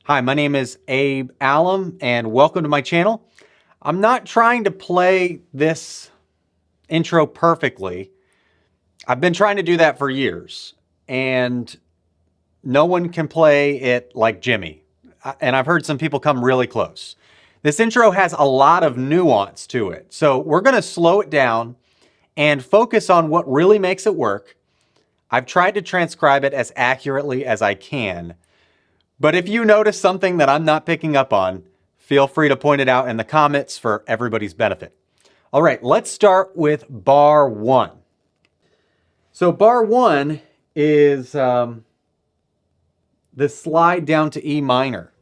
Hi, my name is Abe Allam and welcome to my channel. I'm not trying to play this intro perfectly. I've been trying to do that for years and no one can play it like Jimmy. And I've heard some people come really close. This intro has a lot of nuance to it. So we're going to slow it down and focus on what really makes it work. I've tried to transcribe it as accurately as I can. But if you notice something that I'm not picking up on, feel free to point it out in the comments for everybody's benefit. All right, let's start with bar 1. So bar 1 is the slide down to E minor.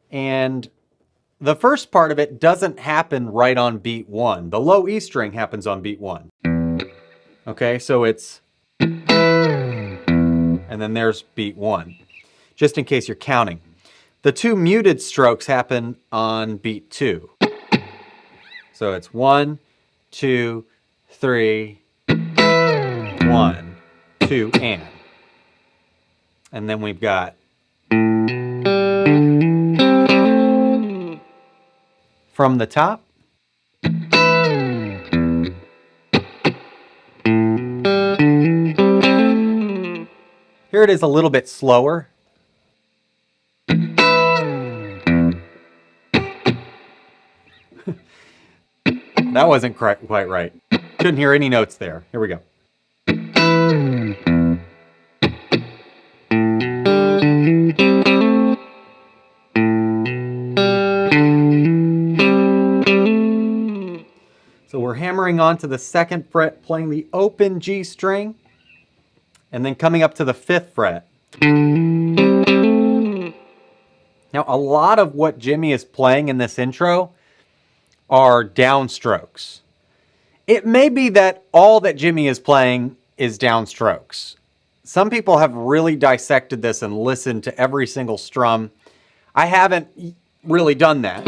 And the first part of it doesn't happen right on beat 1. The low E string happens on beat 1. Okay, so it's... and then there's beat 1. Just in case you're counting. The two muted strokes happen on beat 2. So it's 1, 2, 3, 1, 2, and. And then we've got from the top. Here it is a little bit slower. That wasn't quite right. Couldn't hear any notes there. Here we go. So we're hammering onto the 2nd fret, playing the open G string, and then coming up to the 5th fret. Now, a lot of what Jimmy is playing in this intro are downstrokes. It may be that all that Jimmy is playing is downstrokes. Some people have really dissected this and listened to every single strum. I haven't really done that,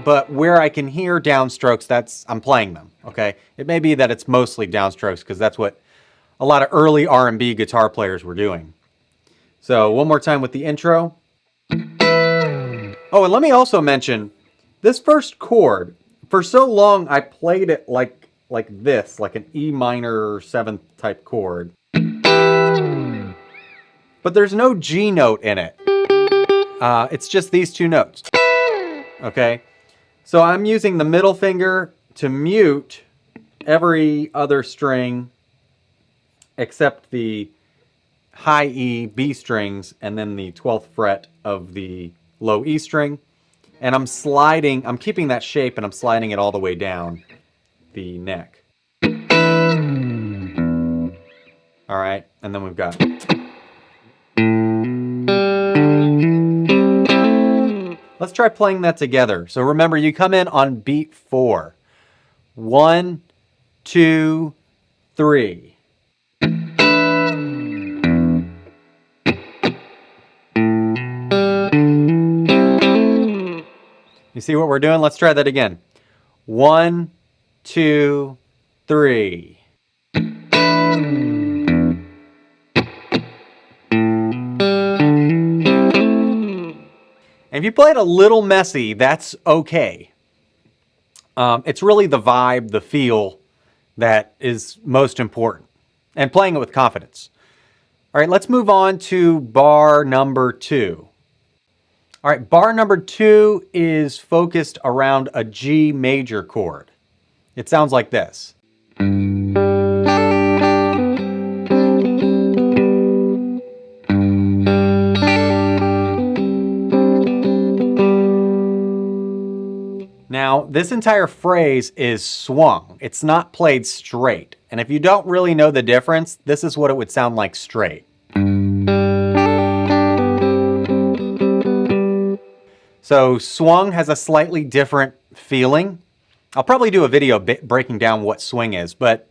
but where I can hear downstrokes, I'm playing them, okay? It may be that it's mostly downstrokes because that's what a lot of early R&B guitar players were doing. So one more time with the intro. Oh, and let me also mention, this first chord, for so long I played it like this, like an E minor 7th type chord. But there's no G note in it. It's just these two notes. Okay? So I'm using the middle finger to mute every other string except the high E, B strings, and then the 12th fret of the low E string. And I'm keeping that shape and I'm sliding it all the way down the neck. All right, and then we've got... Let's try playing that together. So remember, you come in on beat 4. 1, 2, 3. You see what we're doing? Let's try that again. 1, 2, 3. And if you play it a little messy, that's okay. It's really the vibe, the feel that is most important. And playing it with confidence. All right, let's move on to bar number 2. All right, bar number 2 is focused around a G major chord. It sounds like this. Now, this entire phrase is swung. It's not played straight. And if you don't really know the difference, this is what it would sound like straight. So swung has a slightly different feeling. I'll probably do a video breaking down what swing is, but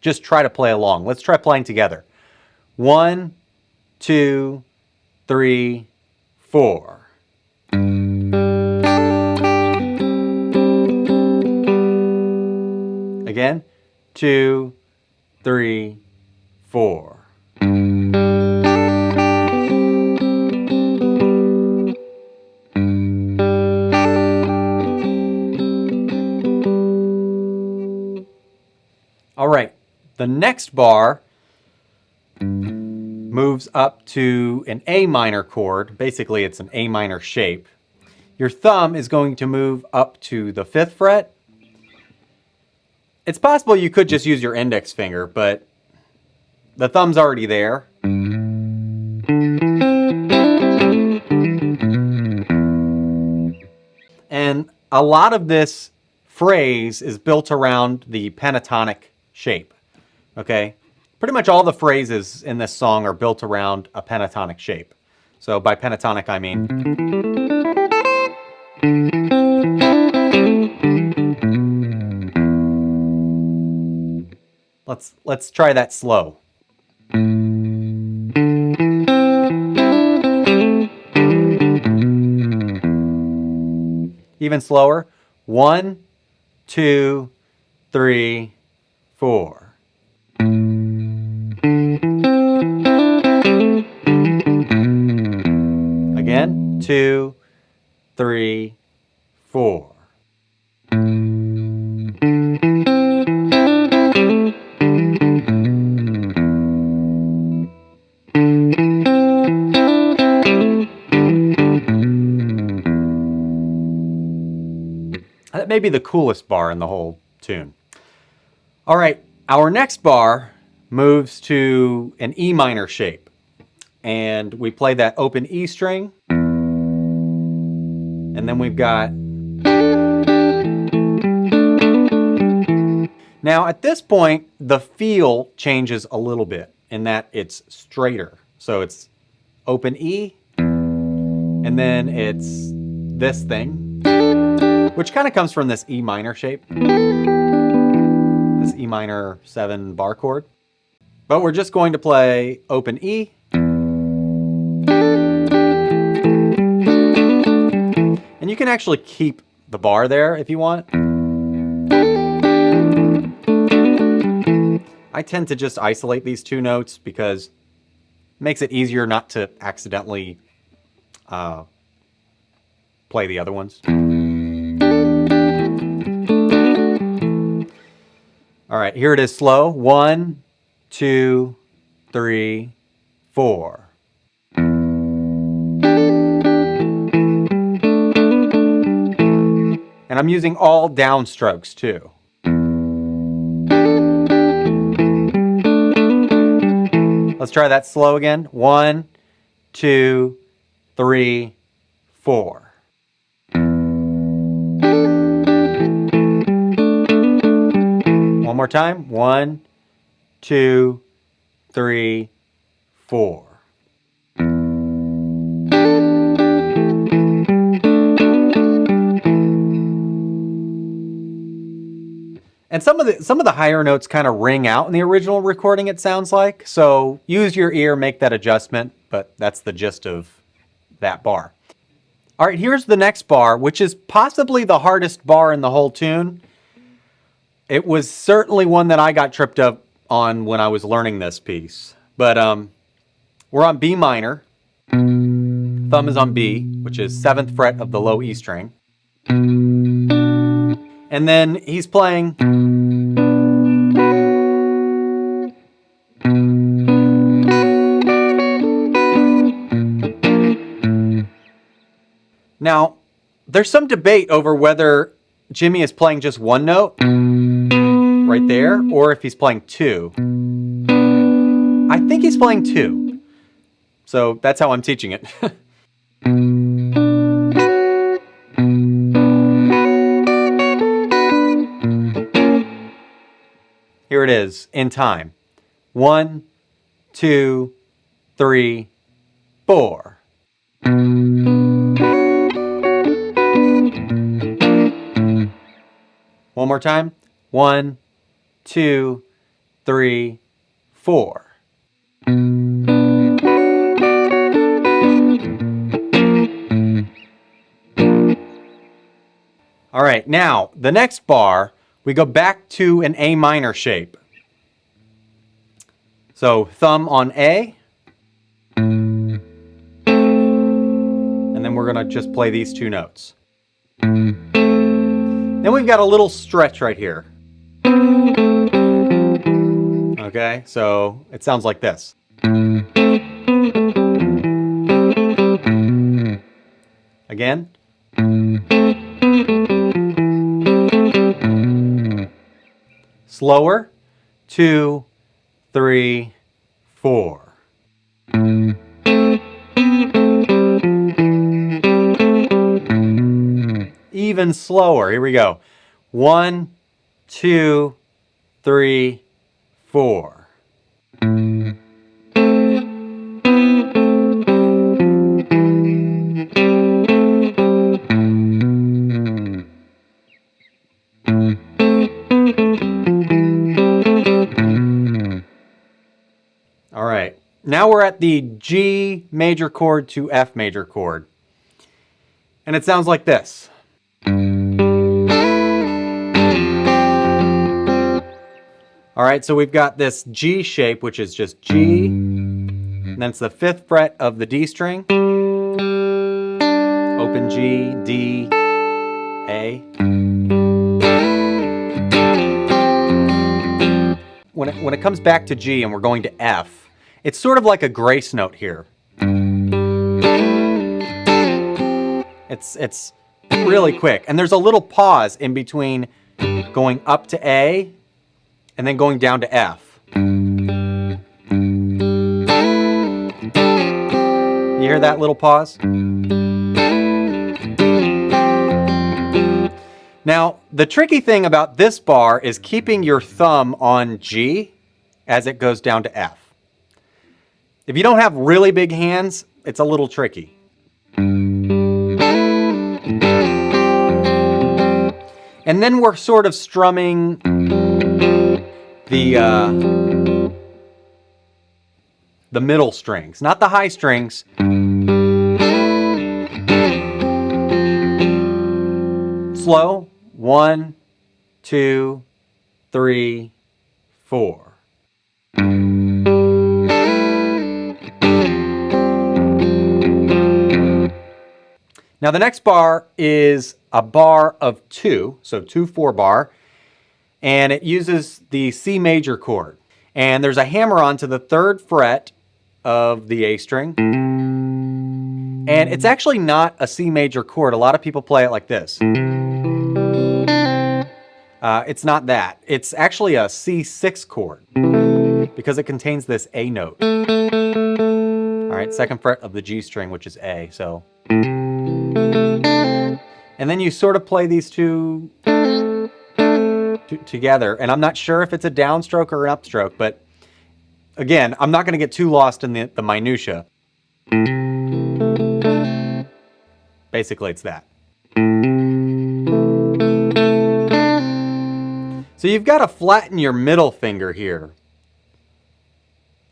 just try to play along. Let's try playing together. 1, 2, 3, 4. Again, 2, 3, 4. The next bar moves up to an A minor chord. Basically, it's an A minor shape. Your thumb is going to move up to the 5th fret. It's possible you could just use your index finger, but the thumb's already there. And a lot of this phrase is built around the pentatonic shape, okay? Pretty much all the phrases in this song are built around a pentatonic shape. So by pentatonic, I mean... Let's try that slow. Even slower. 1, 2, 3, 4. Again. 2, 3, 4. That may be the coolest bar in the whole tune. All right, our next bar moves to an E minor shape. And we play that open E string. And then we've got... Now at this point, the feel changes a little bit in that it's straighter. So it's open E, and then it's this thing, which kind of comes from this E minor shape. This E minor 7 bar chord. But we're just going to play open E. And you can actually keep the bar there if you want. I tend to just isolate these 2 notes because it makes it easier not to accidentally play the other ones. All right, here it is slow. 1, 2, 3, 4. And I'm using all downstrokes too. Let's try that slow again. 1, 2, 3, 4. One more time. 1, 2, 3, 4. And some of the higher notes kind of ring out in the original recording, it sounds like. So use your ear, make that adjustment, but that's the gist of that bar. All right, here's the next bar, which is possibly the hardest bar in the whole tune. It was certainly one that I got tripped up on when I was learning this piece. But we're on B minor. Thumb is on B, which is 7th fret of the low E string. And then he's playing... Now, there's some debate over whether Jimmy is playing just 1 note right there, or if he's playing 2. I think he's playing 2. So that's how I'm teaching it. Here it is, in time. 1, 2, 3, 4. One more time. 1, 2, 3, 4. All right, now the next bar, we go back to an A minor shape. So thumb on A. And then we're going to just play these 2 notes. Then we've got a little stretch right here. And Okay, so it sounds like this. Again. Slower. 2, 3, 4. Even slower. Here we go. 1, 2, 3, 4. All right, now we're at the G major chord to F major chord. And it sounds like this. All right, so we've got this G shape, which is just G, and then it's the 5th fret of the D string. Open G, D, A. When it comes back to G and we're going to F, it's sort of like a grace note here. It's really quick. And there's a little pause in between going up to A and then going down to F. You hear that little pause? Now, the tricky thing about this bar is keeping your thumb on G as it goes down to F. If you don't have really big hands, it's a little tricky. And then we're sort of strumming the middle strings, not the high strings. Slow. 1, 2, 3, 4. Now the next bar is a bar of 2, so 2/4 bar, and it uses the C major chord. And there's a hammer on to the 3rd fret of the A string. And it's actually not a C major chord. A lot of people play it like this. It's not that. It's actually a C6 chord because it contains this A note. All right, 2nd fret of the G string, which is A, so. And then you sort of play these two together. And I'm not sure if it's a downstroke or an upstroke, but again, I'm not going to get too lost in the minutia. Basically, it's that. So you've got to flatten your middle finger here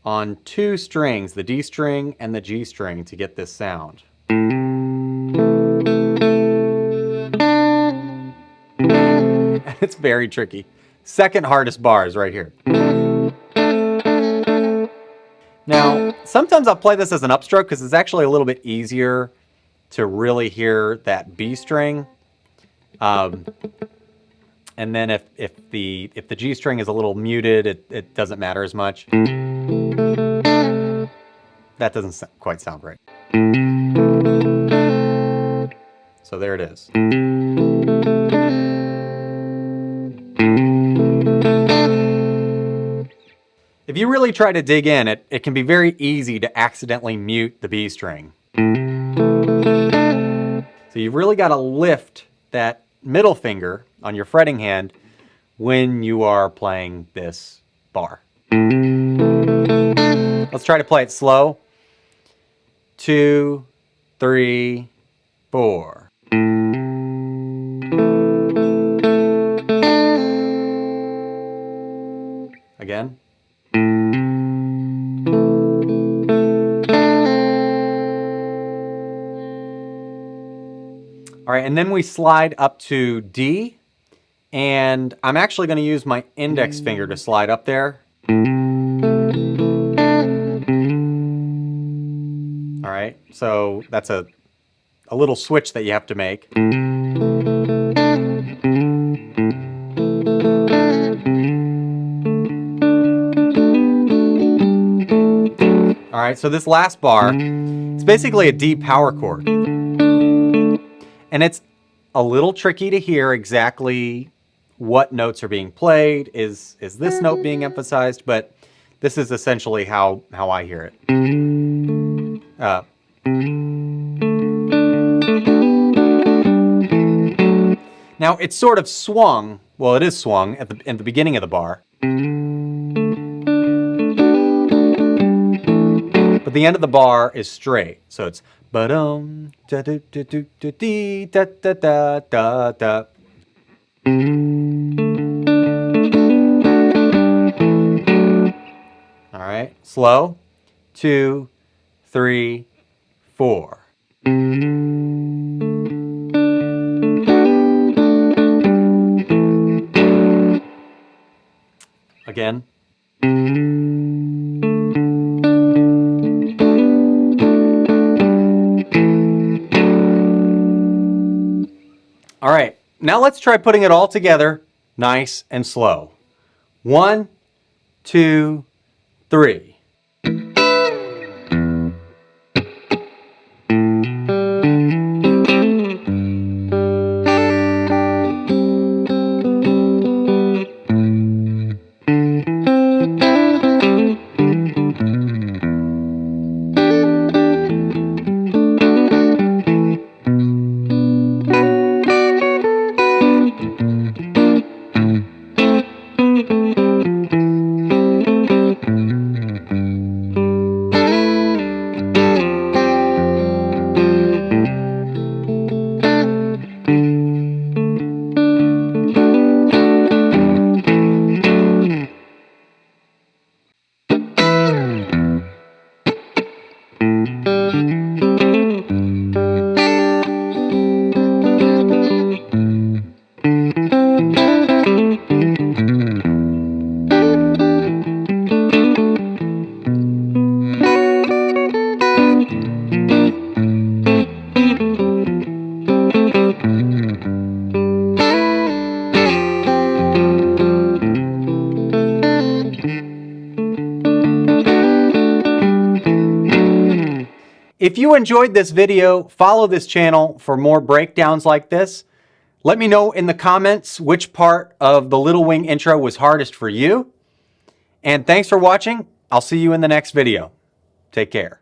on 2 strings, the D string and the G string, to get this sound. It's very tricky. 2nd hardest bar is right here. Now, sometimes I'll play this as an upstroke because it's actually a little bit easier to really hear that B string. And then if the G string is a little muted, it doesn't matter as much. That doesn't quite sound right. So there it is. If you really try to dig in, it can be very easy to accidentally mute the B string. So you've really got to lift that middle finger on your fretting hand when you are playing this bar. Let's try to play it slow. 2, 3, 4. Again. All right, and then we slide up to D, and I'm actually going to use my index finger to slide up there. All right, so that's a little switch that you have to make. All right, so this last bar, it's basically a D power chord. And it's a little tricky to hear exactly what notes are being played. Is this note being emphasized? But this is essentially how I hear it. Now it's sort of swung. Well, it is swung at the beginning of the bar. But the end of the bar is straight. So it's ba-dum, da-do-do-do-do-dee, da-da-da-da-da. All right, slow. 2, 3, 4. Again. All right, now let's try putting it all together nice and slow. 1, 2, 3. If you enjoyed this video, follow this channel for more breakdowns like this. Let me know in the comments which part of the Little Wing intro was hardest for you. And thanks for watching. I'll see you in the next video. Take care.